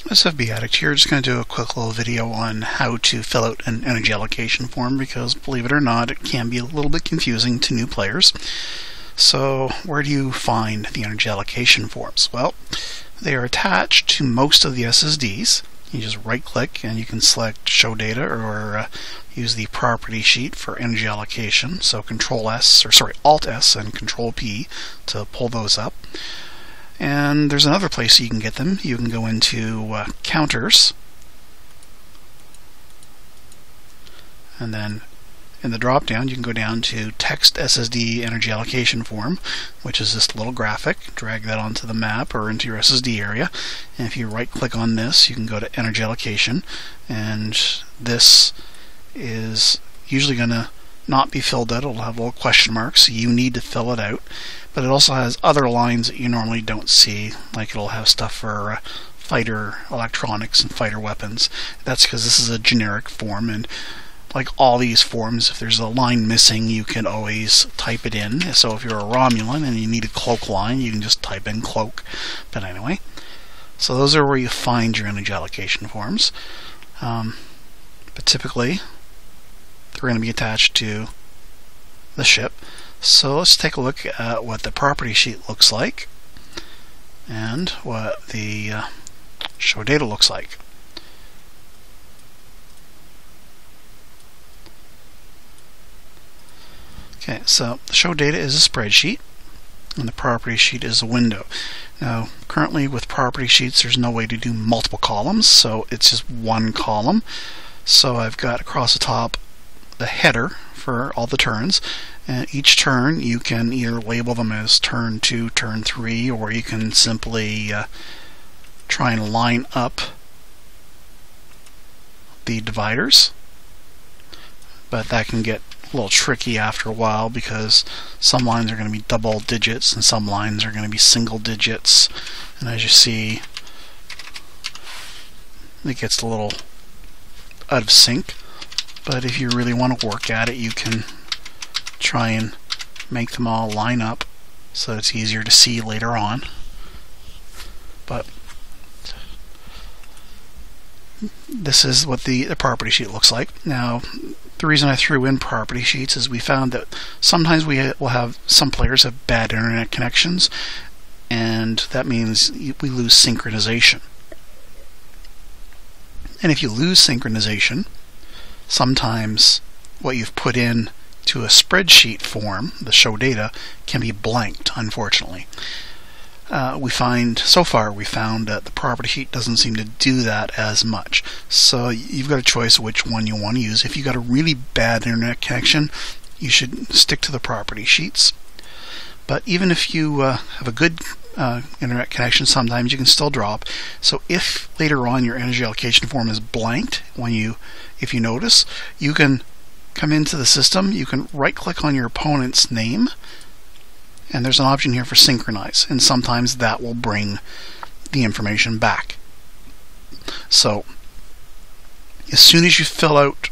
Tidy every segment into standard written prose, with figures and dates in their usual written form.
SFB Addict here. Just going to do a quick little video on how to fill out an energy allocation form because, believe it or not, it can be a little bit confusing to new players. So where do you find the energy allocation forms? Well, they are attached to most of the SSDs. You just right click and you can select show data or use the property sheet for energy allocation. So Alt S and Control P to pull those up. And there's another place you can get them. You can go into counters, and then in the drop down you can go down to text SSD energy allocation form, which is this little graphic. Drag that onto the map or into your SSD area, and if you right click on this you can go to energy allocation, and this is usually going to not be filled out. It'll have little question marks, so you need to fill it out. But it also has other lines that you normally don't see, like it'll have stuff for fighter electronics and fighter weapons. That's because this is a generic form, and like all these forms, if there's a line missing you can always type it in. So if you're a Romulan and you need a cloak line, you can just type in cloak. But anyway, so those are where you find your energy allocation forms. But typically they're going to be attached to the ship. So let's take a look at what the property sheet looks like and what the show data looks like. Okay, so the show data is a spreadsheet and the property sheet is a window. Now currently with property sheets there's no way to do multiple columns, so it's just one column. So I've got across the top the header for all the turns, and each turn you can either label them as turn 2, turn 3, or you can simply try and line up the dividers, but that can get a little tricky after a while because some lines are going to be double digits and some lines are going to be single digits, and as you see it gets a little out of sync. But if you really want to work at it, you can try and make them all line up so it's easier to see later on. But this is what the property sheet looks like. Now, the reason I threw in property sheets is we found that sometimes some players have bad internet connections, and that means we lose synchronization. And if you lose synchronization, sometimes what you've put in to a spreadsheet form, the show data, can be blanked, unfortunately. We found that the property sheet doesn't seem to do that as much. So you've got a choice of which one you want to use. If you've got a really bad internet connection, you should stick to the property sheets. But even if you have a good internet connection, sometimes you can still drop. So if later on your energy allocation form is blanked, if you notice, you can come into the system, you can right click on your opponent's name, and there's an option here for synchronize, and sometimes that will bring the information back. So as soon as you fill out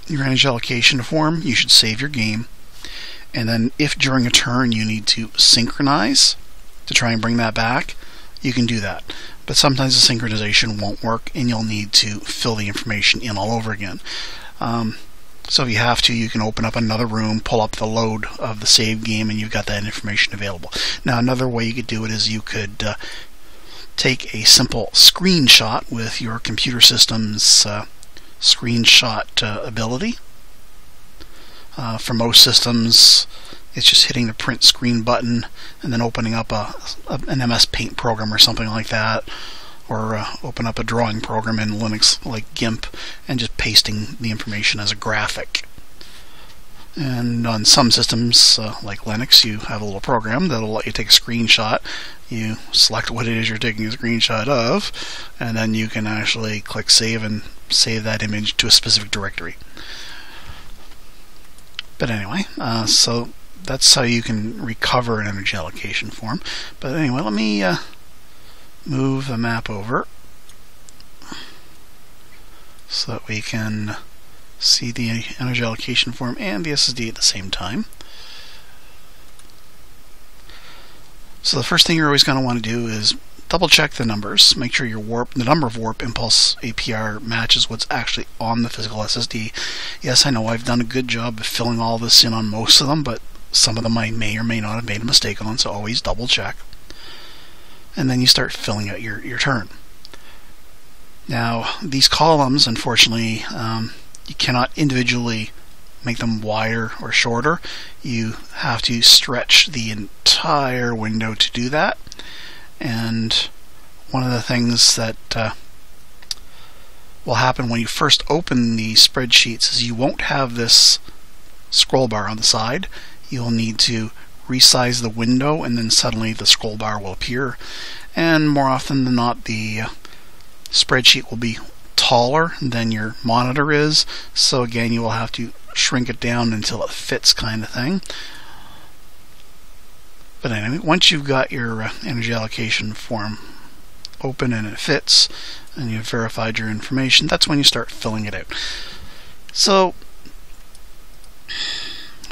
your energy allocation form, you should save your game, and then if during a turn you need to synchronize to try and bring that back, you can do that. But sometimes the synchronization won't work and you'll need to fill the information in all over again. So if you have to, you can open up another room, pull up the load of the save game, and you've got that information available. Now another way you could do it is you could take a simple screenshot with your computer system's screenshot ability. For most systems it's just hitting the print screen button and then opening up an MS Paint program or something like that, or open up a drawing program in Linux like GIMP and just pasting the information as a graphic. And on some systems like Linux, you have a little program that'll let you take a screenshot. You select what it is you're taking a screenshot of, and then you can actually click save and save that image to a specific directory. But anyway, so that's how you can recover an energy allocation form. But anyway, let me move the map over so that we can see the energy allocation form and the SSD at the same time. So the first thing you're always going to want to do is double check the numbers. Make sure the number of warp impulse APR matches what's actually on the physical SSD. Yes, I know I've done a good job of filling all this in on most of them, but some of them I may or may not have made a mistake on, so always double check. And then you start filling out your turn. Now, these columns, unfortunately, you cannot individually make them wider or shorter. You have to stretch the entire window to do that. And one of the things that will happen when you first open the spreadsheets is you won't have this scroll bar on the side. You'll need to resize the window, and then suddenly the scroll bar will appear. And more often than not, the spreadsheet will be taller than your monitor is, so again you will have to shrink it down until it fits, kind of thing. But anyway, once you've got your energy allocation form open and it fits and you've verified your information, that's when you start filling it out. So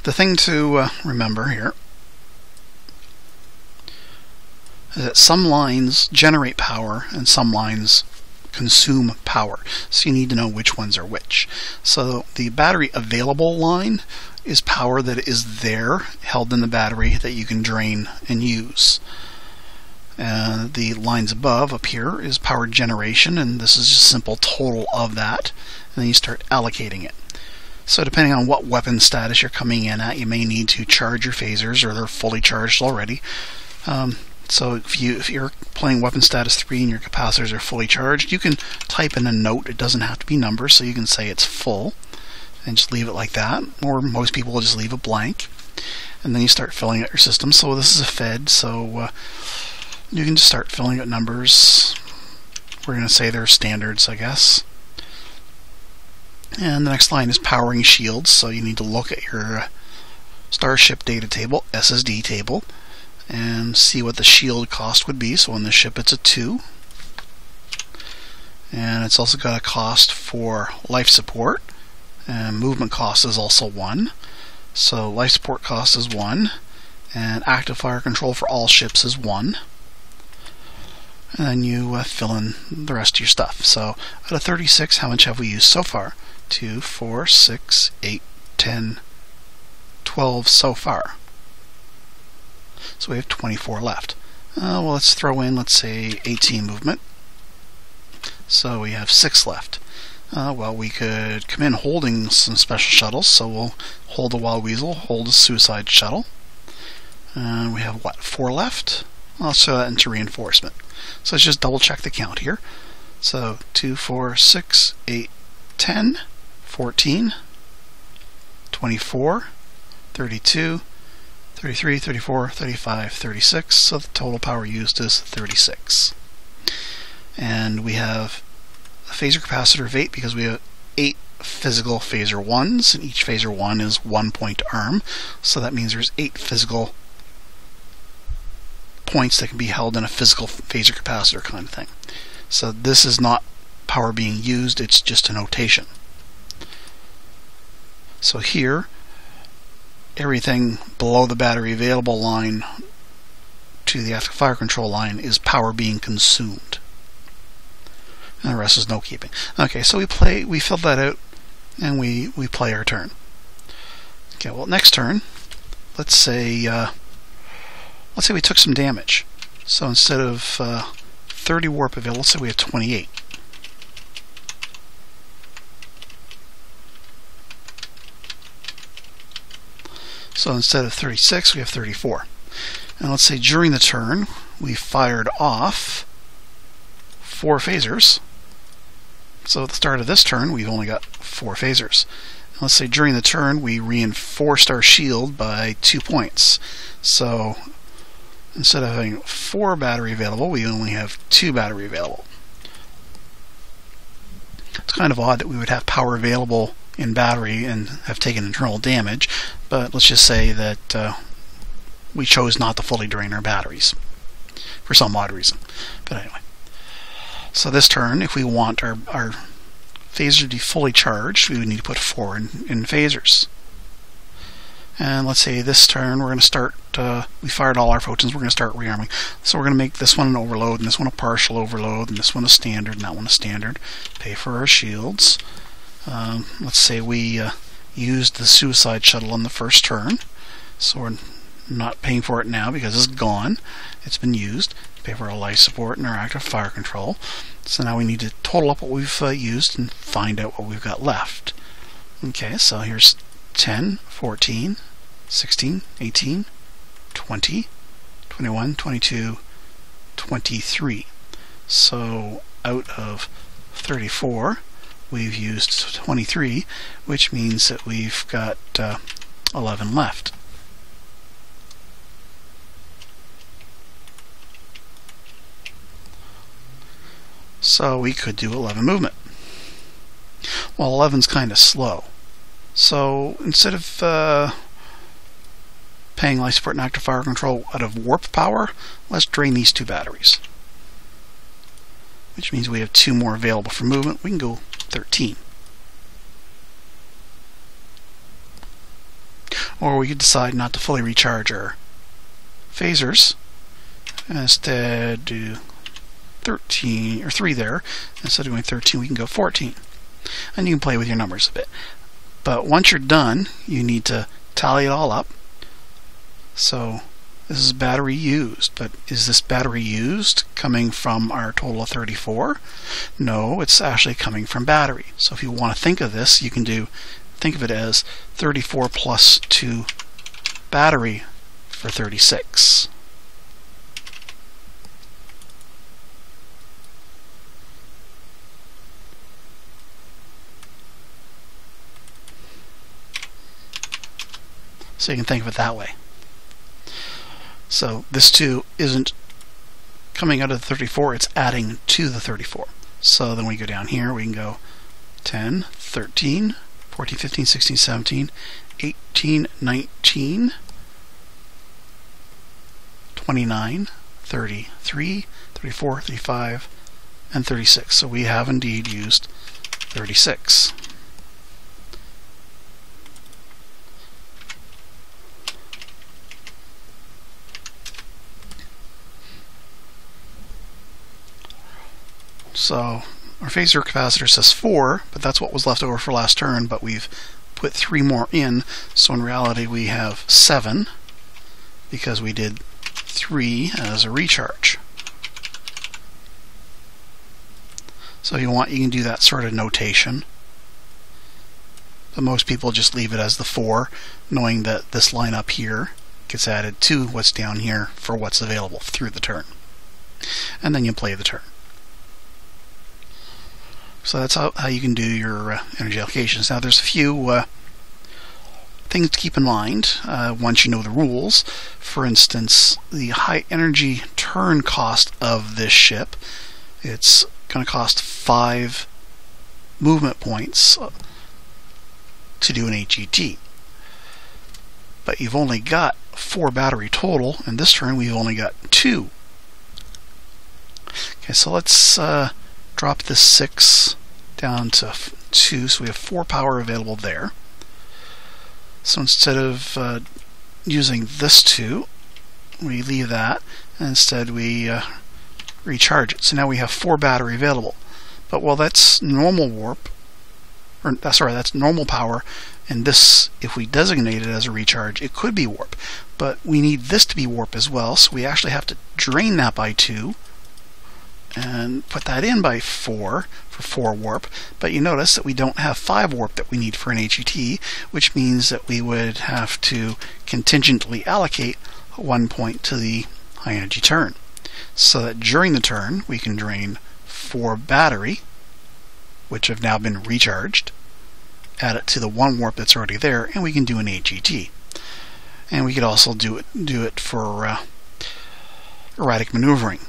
the thing to remember here is that some lines generate power and some lines consume power, so you need to know which ones are which. So the battery available line is power that is there, held in the battery, that you can drain and use. The lines above up here is power generation, and this is just a simple total of that, and then you start allocating it. So depending on what weapon status you're coming in at, you may need to charge your phasers, or they're fully charged already. So if you're playing weapon status 3 and your capacitors are fully charged, you can type in a note. It doesn't have to be numbers, so you can say it's full and just leave it like that, or most people will just leave it blank, and then you start filling out your system. So this is a fed, so you can just start filling out numbers. We're going to say they're standards, I guess. And the next line is powering shields, so you need to look at your Starship data table, SSD table, and see what the shield cost would be. So on the ship it's a 2, and it's also got a cost for life support, and movement cost is also 1. So life support cost is 1, and active fire control for all ships is 1. And then you fill in the rest of your stuff. So out of 36, how much have we used so far? 2, 4, 6, 8, 10, 12 so far. So we have 24 left. Well, let's throw in, let's say, 18 movement. So we have 6 left. Well, we could come in holding some special shuttles, so we'll hold the Wild Weasel, hold the Suicide Shuttle. We have, what, 4 left? Let's throw that into reinforcement. So let's just double check the count here. So 2, 4, 6, 8, 10, 14, 24, 32, 33, 34, 35, 36, so the total power used is 36. And we have a phaser capacitor of 8 because we have 8 physical phaser 1s, and each phaser 1 is 1 point arm, so that means there's 8 physical points that can be held in a physical phaser capacitor kind of thing. So this is not power being used, it's just a notation. So here, everything below the battery available line to the active fire control line is power being consumed, and the rest is no keeping. Okay, so we filled that out, and we play our turn. Okay, well, next turn, let's say we took some damage. So instead of 30 warp available, let's say we have 28. So instead of 36, we have 34. And let's say during the turn, we fired off 4 phasers. So at the start of this turn, we've only got 4 phasers. And let's say during the turn, we reinforced our shield by 2 points. So instead of having 4 battery available, we only have 2 battery available. It's kind of odd that we would have power available in battery and have taken internal damage, but let's just say that we chose not to fully drain our batteries for some odd reason. But anyway, so this turn, if we want our phaser to be fully charged, we would need to put 4 in phasers. And let's say this turn we're going to start, we fired all our photons, we're going to start rearming. So we're going to make this one an overload, and this one a partial overload, and this one a standard, and that one a standard. Pay for our shields. Let's say we used the suicide shuttle on the first turn. So we're not paying for it now because it's gone. It's been used. Pay for our life support and our active fire control. So now we need to total up what we've used and find out what we've got left. Okay, so here's 10, 14, 16, 18, 20, 21, 22, 23. So out of 34, we've used 23, which means that we've got 11 left. So we could do 11 movement. Well, 11's kind of slow. So instead of paying life support and active fire control out of warp power, let's drain these 2 batteries. Which means we have 2 more available for movement. We can go 13. Or we could decide not to fully recharge our phasers and instead do 13 or 3 there. Instead of going 13, we can go 14. And you can play with your numbers a bit. But once you're done, you need to tally it all up. So this is battery used, but is this battery used coming from our total of 34? No, it's actually coming from battery. So if you want to think of this, you can think of it as 34 plus 2 battery for 36. So you can think of it that way. So this 2 isn't coming out of the 34, it's adding to the 34. So then we go down here, we can go 10, 13, 14, 15, 16, 17, 18, 19, 29, 33, 34, 35, and 36. So we have indeed used 36. So our phaser capacitor says 4, but that's what was left over for last turn, but we've put 3 more in, so in reality we have 7 because we did 3 as a recharge. So if you want, you can do that sort of notation, but most people just leave it as the 4, knowing that this line up here gets added to what's down here for what's available through the turn. And then you play the turn. So that's how you can do your energy allocations. Now there's a few things to keep in mind once you know the rules. For instance, the high energy turn cost of this ship, it's going to cost 5 movement points to do an HET. But you've only got 4 battery total, and this turn we've only got 2. Okay, so let's drop this 6 down to 2, so we have 4 power available there. So instead of using this 2, we leave that, and instead we recharge it. So now we have 4 battery available. But well, that's normal warp, or sorry, that's normal power, and this, if we designate it as a recharge, it could be warp. But we need this to be warp as well, so we actually have to drain that by 2 and put that in by 4 for 4 warp, but you notice that we don't have 5 warp that we need for an HET, which means that we would have to contingently allocate 1 point to the high energy turn, so that during the turn we can drain 4 battery, which have now been recharged, add it to the 1 warp that's already there, and we can do an HET. And we could also do it for erratic maneuvering.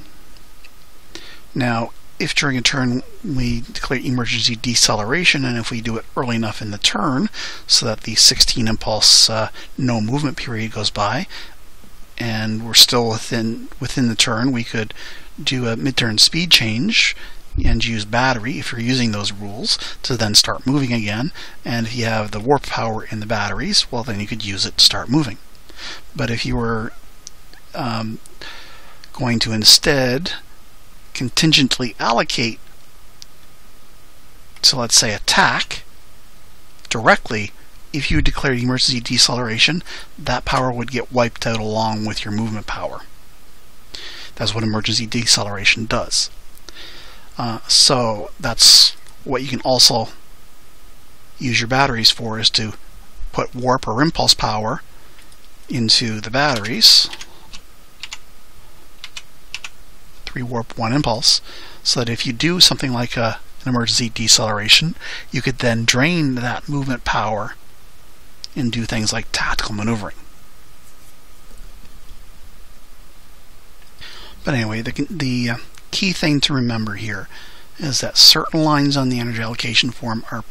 Now, if during a turn we declare emergency deceleration, and if we do it early enough in the turn so that the 16 impulse no movement period goes by, and we're still within the turn, we could do a mid-turn speed change and use battery if you're using those rules to then start moving again. And if you have the warp power in the batteries, well, then you could use it to start moving. But if you were going to instead contingently allocate to, let's say, attack directly, if you declared emergency deceleration, that power would get wiped out along with your movement power. That's what emergency deceleration does. So that's what you can also use your batteries for, is to put warp or impulse power into the batteries. 3 warp, 1 impulse, so that if you do something like an emergency deceleration, you could then drain that movement power and do things like tactical maneuvering. But anyway, the key thing to remember here is that certain lines on the energy allocation form are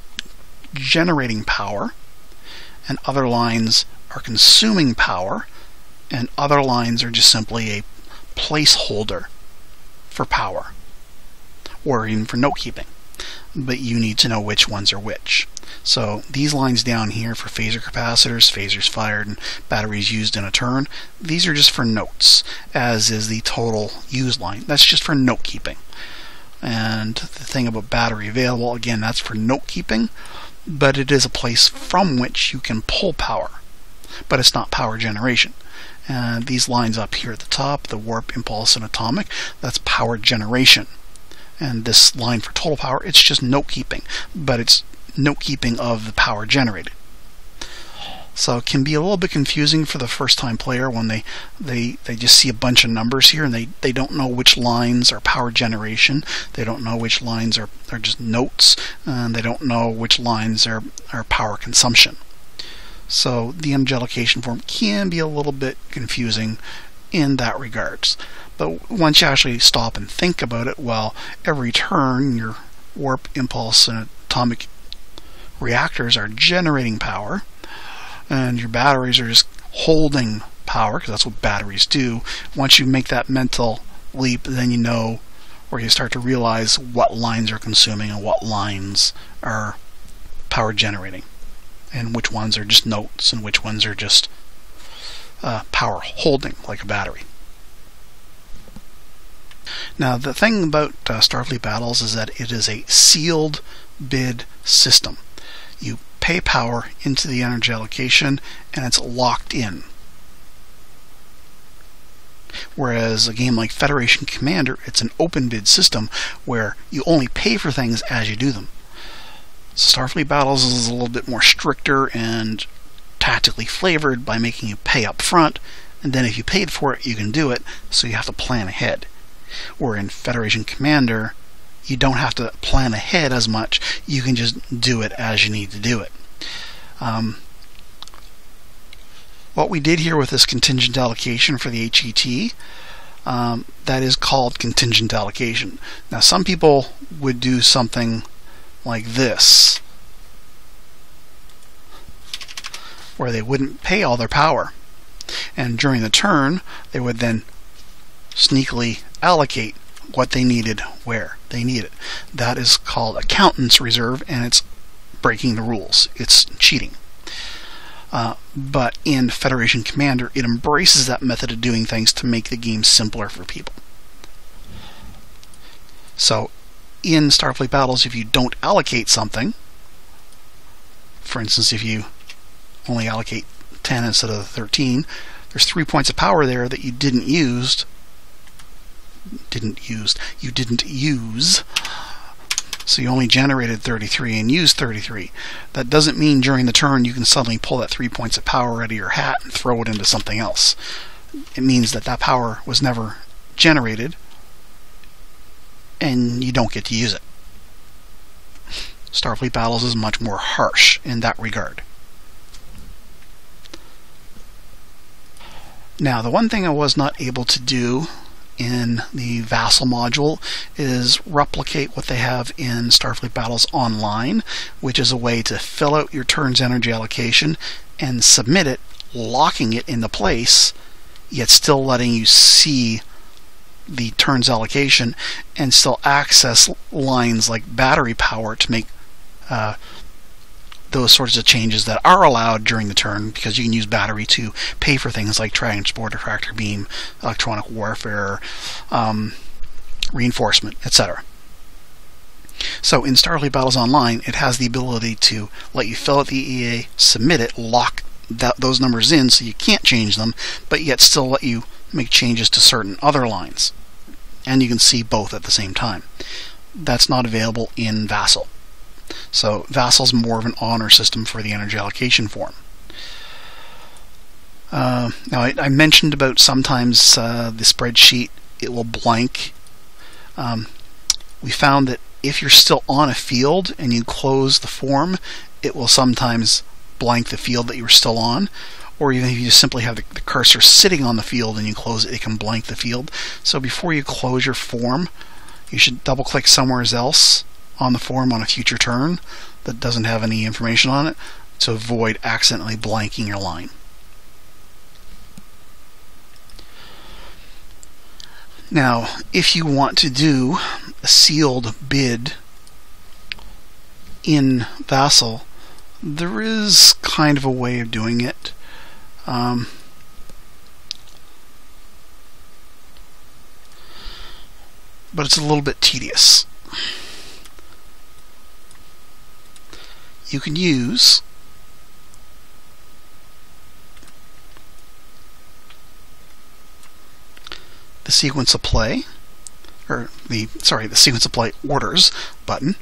generating power, and other lines are consuming power, and other lines are just simply a placeholder for power, or even for note keeping. But you need to know which ones are which. So these lines down here for phaser capacitors, phasers fired, and batteries used in a turn, these are just for notes, as is the total used line. That's just for note keeping. And the thing about battery available, again, that's for note keeping, but it is a place from which you can pull power, but it's not power generation. And these lines up here at the top, the warp, impulse, and atomic, that's power generation. And this line for total power, it's just note keeping, but it's note keeping of the power generated. So it can be a little bit confusing for the first time player when they just see a bunch of numbers here, and they don't know which lines are power generation, they don't know which lines are just notes, and they don't know which lines are power consumption. So the energy allocation form can be a little bit confusing in that regards. But once you actually stop and think about it, well, every turn your warp, impulse, and atomic reactors are generating power, and your batteries are just holding power, because that's what batteries do. Once you make that mental leap, then you know, or you start to realize what lines are consuming and what lines are power generating, and which ones are just notes and which ones are just power holding, like a battery. Now, the thing about Starfleet Battles is that it is a sealed bid system. You pay power into the energy allocation, and it's locked in. Whereas a game like Federation Commander, it's an open bid system where you only pay for things as you do them. So Starfleet Battles is a little bit more stricter and tactically flavored by making you pay up front, and then if you paid for it, you can do it, so you have to plan ahead. Where in Federation Commander, you don't have to plan ahead as much, you can just do it as you need to do it. What we did here with this contingent allocation for the HET, that is called contingent allocation. Now, some people would do something like this, where they wouldn't pay all their power, and during the turn they would then sneakily allocate what they needed where they need it. That is called accountant's reserve, and it's breaking the rules. It's cheating. But in Federation Commander, it embraces that method of doing things to make the game simpler for people. So in Starfleet Battles, if you don't allocate something, for instance, if you only allocate 10 instead of 13, there's 3 points of power there that you didn't use. So you only generated 33 and used 33. That doesn't mean during the turn you can suddenly pull that 3 points of power out of your hat and throw it into something else. It means that that power was never generated and you don't get to use it. Starfleet Battles is much more harsh in that regard. Now, the one thing I was not able to do in the Vassal module is replicate what they have in Starfleet Battles Online, which is a way to fill out your turn's energy allocation and submit it, locking it into place, yet still letting you see the turns allocation and still access lines like battery power to make those sorts of changes that are allowed during the turn, because you can use battery to pay for things like transport, tractor beam, electronic warfare, reinforcement, etc. So in Starfleet Battles Online, it has the ability to let you fill out the EA, submit it, lock those numbers in so you can't change them, but yet still let you make changes to certain other lines. And you can see both at the same time. That's not available in Vassal. So Vassal's more of an honor system for the energy allocation form. Now I mentioned about sometimes the spreadsheet, it will blank. We found that if you're still on a field and you close the form, it will sometimes blank the field that you were still on. Or even if you just simply have the cursor sitting on the field and you close it, it can blank the field. So before you close your form, you should double click somewhere else on the form on a future turn that doesn't have any information on it to avoid accidentally blanking your line. Now, if you want to do a sealed bid in Vassal, there is kind of a way of doing it. But it's a little bit tedious. You can use the sequence of play, or the sequence of play orders button,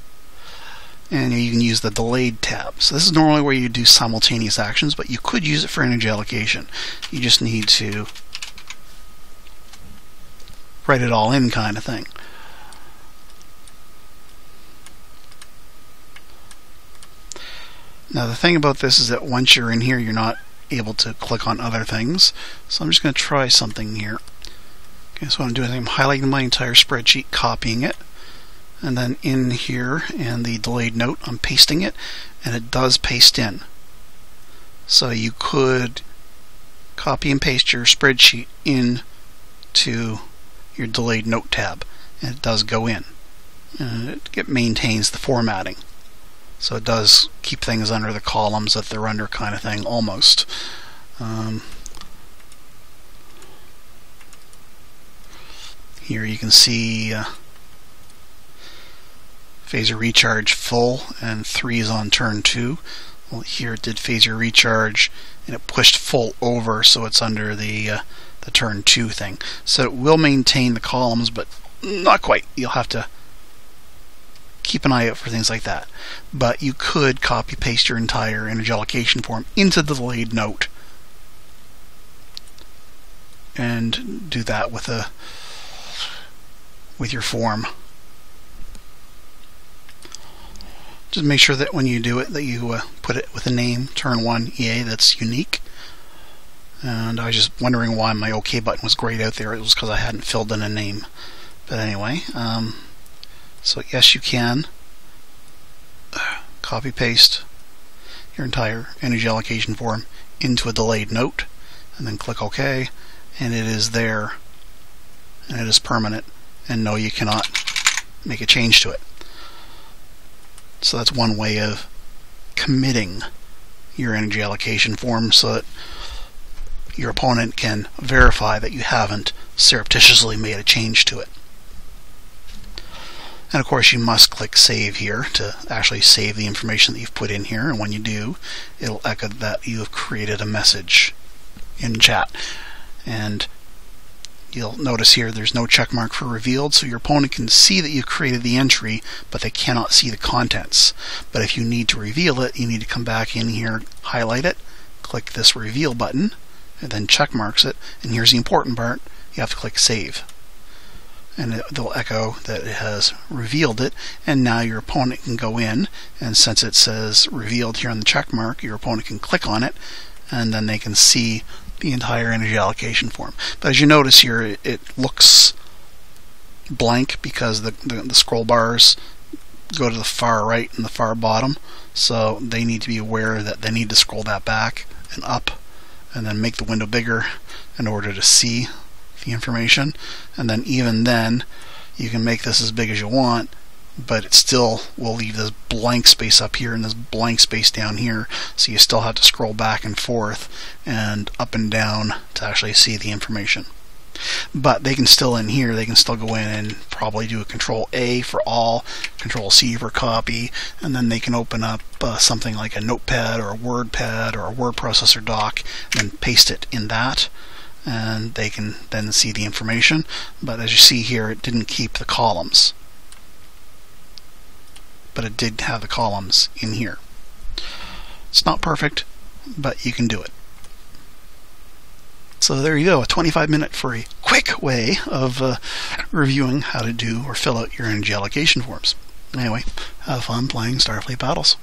and you can use the delayed tab. So this is normally where you do simultaneous actions, but you could use it for energy allocation. You just need to write it all in, kind of thing. Now the thing about this is that once you're in here, you're not able to click on other things. So I'm just going to try something here. Okay, so what I'm doing is I'm highlighting my entire spreadsheet, copying it, and then in here in the delayed note I'm pasting it, and it does paste in. So you could copy and paste your spreadsheet into your delayed note tab, and it does go in, and it maintains the formatting. So it does keep things under the columns that they're under, kind of thing, almost. Here you can see phaser recharge full, and 3 is on turn 2. Well, here it did phaser recharge, and it pushed full over, so it's under the turn 2 thing. So it will maintain the columns, but not quite. You'll have to keep an eye out for things like that. But you could copy paste your entire energy allocation form into the delayed note and do that with your form. Just make sure that when you do it that you put it with a name, turn 1 EA, that's unique. And I was just wondering why my OK button was grayed out there. It was because I hadn't filled in a name. But anyway, so yes, you can copy paste your entire energy allocation form into a delayed note and then click OK, and it is there and it is permanent, and no, you cannot make a change to it. So that's one way of committing your energy allocation form so that your opponent can verify that you haven't surreptitiously made a change to it. And of course you must click save here to actually save the information that you've put in here, and when you do, it'll echo that you have created a message in chat. And you'll notice here there's no check mark for revealed, so your opponent can see that you've created the entry, but they cannot see the contents. But if you need to reveal it, you need to come back in here, highlight it, click this reveal button, and then check marks it, and here's the important part, you have to click save. And they'll echo that it has revealed it, and now your opponent can go in, and since it says revealed here on the check mark, your opponent can click on it, and then they can see the entire energy allocation form. But as you notice here, it looks blank because the scroll bars go to the far right and the far bottom, so they need to be aware that they need to scroll that back and up and then make the window bigger in order to see the information, and then even then you can make this as big as you want, but it still will leave this blank space up here and this blank space down here, so you still have to scroll back and forth and up and down to actually see the information. But they can still, in here, they can still go in and probably do a Control A for all, Control C for copy, and then they can open up something like a notepad or a WordPad or a word processor doc and then paste it in that, and they can then see the information. But as you see here, it didn't keep the columns, but it did have the columns in here. It's not perfect, but you can do it. So there you go, a 25-minute free quick way of reviewing how to do or fill out your energy allocation forms. Anyway, have fun playing Starfleet Battles.